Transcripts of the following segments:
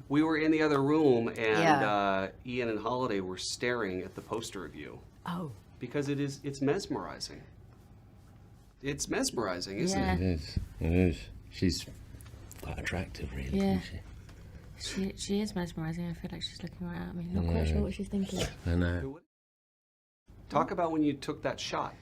We were in the other room, and Ian and Holiday were staring at the poster review. Oh. Because it's mesmerizing. It's mesmerizing, isn't it? It is. It is. She's quite attractive, really, isn't she? She is mesmerising. I feel like she's looking right at me. Not quite sure what she's thinking. I know. Talk about when you took that shot.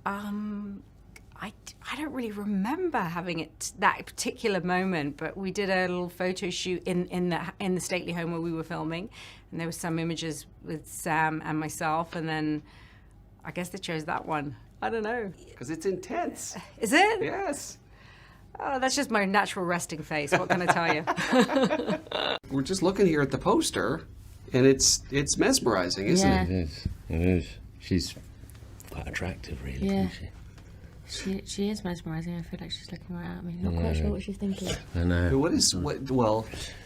I don't really remember having it that particular moment, but we did a little photo shoot in the stately home where we were filming, and there were some images with Sam and myself, and then I guess they chose that one. I don't know. Because it's intense. Is it? Yes. Oh, that's just my natural resting face. What can I tell you? We're just looking here at the poster, and it's mesmerizing, isn't it? It is. It is. She's quite attractive, really, isn't she? She is mesmerising. I feel like she's looking right at me. Not quite sure what she's thinking. I know. Well,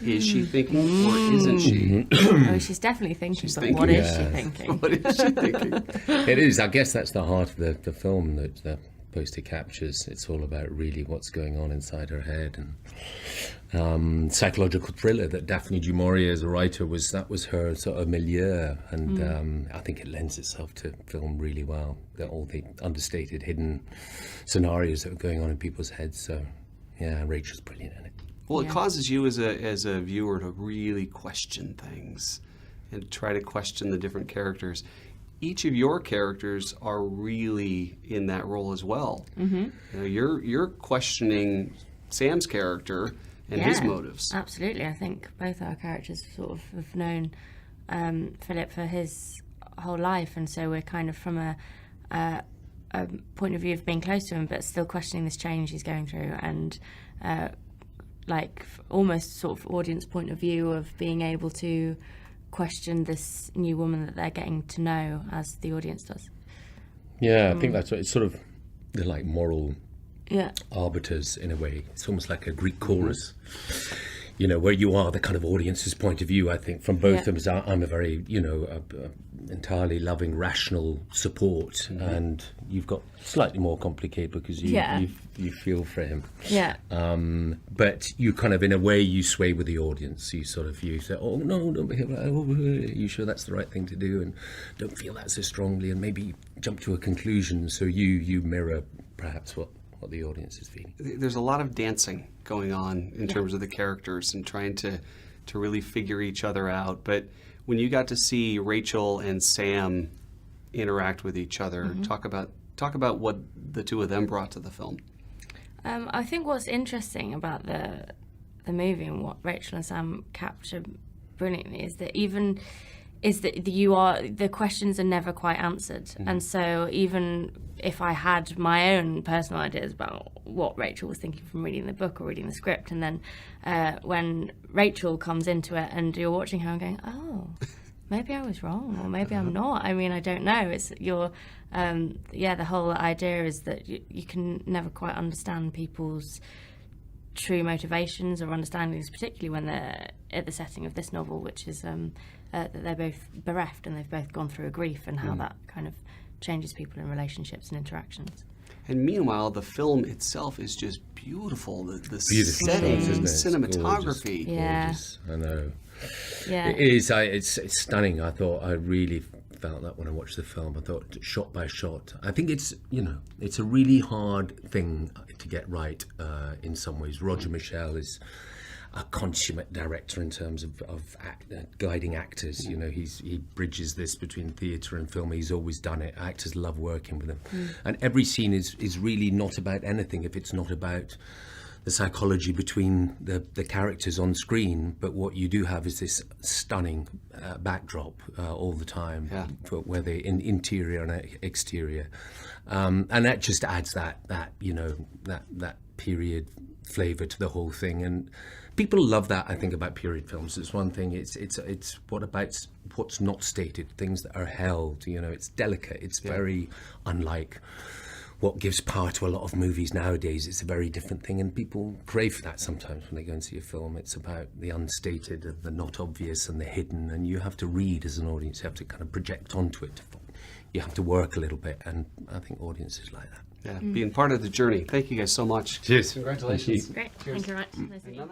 is she thinking or isn't she? Oh, she's definitely thinking, what is she thinking? What is she thinking? It is. I guess that's the heart of the film that the poster captures. It's all about really what's going on inside her head, and psychological thriller that Daphne du Maurier as a writer was her sort of milieu, and I think it lends itself to film really well. All the understated, hidden scenarios that are going on in people's heads. So, yeah, Rachel's brilliant in it. Well, it causes you as a viewer to really question things and try to question the different characters. Each of your characters are really in that role as well. Mm-hmm. You know, you're questioning Sam's character and his motives. Absolutely. I think both our characters sort of have known Philip for his whole life, and so we're kind of from a point of view of being close to him, but still questioning this change he's going through, and like almost sort of audience point of view of being able to question this new woman that they're getting to know as the audience does. Yeah, I think that's what it's sort of, they're like moral Yeah. arbiters in a way. It's almost like a Greek chorus, you know, where you are the kind of audience's point of view. I think from both of us, I'm a very, you know, entirely loving, rational support, and you've got slightly more complicated because you feel for him. Yeah. But you kind of, in a way, you sway with the audience. You sort of, you say, oh no, don't behave like that. Oh, are you sure that's the right thing to do? And don't feel that so strongly, and maybe jump to a conclusion. So you mirror perhaps what the audience is feeling. There's a lot of dancing going on in terms of the characters and trying to really figure each other out. But when you got to see Rachel and Sam interact with each other, talk about what the two of them brought to the film. I think what's interesting about the movie and what Rachel and Sam capture brilliantly is that the questions are never quite answered, and so even if I had my own personal ideas about what Rachel was thinking from reading the book or reading the script, and then when Rachel comes into it and you're watching her and going, oh, maybe I was wrong, or maybe I'm not. I mean, I don't know. It's the whole idea is that you can never quite understand people's true motivations or understandings, particularly when they're at the setting of this novel, which is that they're both bereft and they've both gone through a grief, and how that kind of changes people in relationships and interactions. And meanwhile, the film itself is just beautiful. The Beautiful settings, isn't it? cinematography. Gorgeous. I know. Yeah. It is. It's stunning. I thought I really felt that when I watched the film. I thought shot by shot. I think it's a really hard thing to get right in some ways. Roger Michel is a consummate director in terms of guiding actors. You know, he bridges this between theatre and film. He's always done it. Actors love working with him, and every scene is really not about anything if it's not about the psychology between the characters on screen. But what you do have is this stunning backdrop all the time, for where they in interior and exterior, and that just adds that period flavour to the whole thing. And people love that, I think, about period films. It's one thing. It's what's not stated, things that are held. You know, it's delicate. It's very unlike what gives power to a lot of movies nowadays. It's a very different thing, and people crave for that sometimes when they go and see a film. It's about the unstated, and the not obvious, and the hidden, and you have to read as an audience. You have to kind of project onto it. You have to work a little bit, and I think audiences like that. Yeah, being part of the journey. Thank you guys so much. Cheers. Congratulations. Great. Thank you very much. Nice to meet you.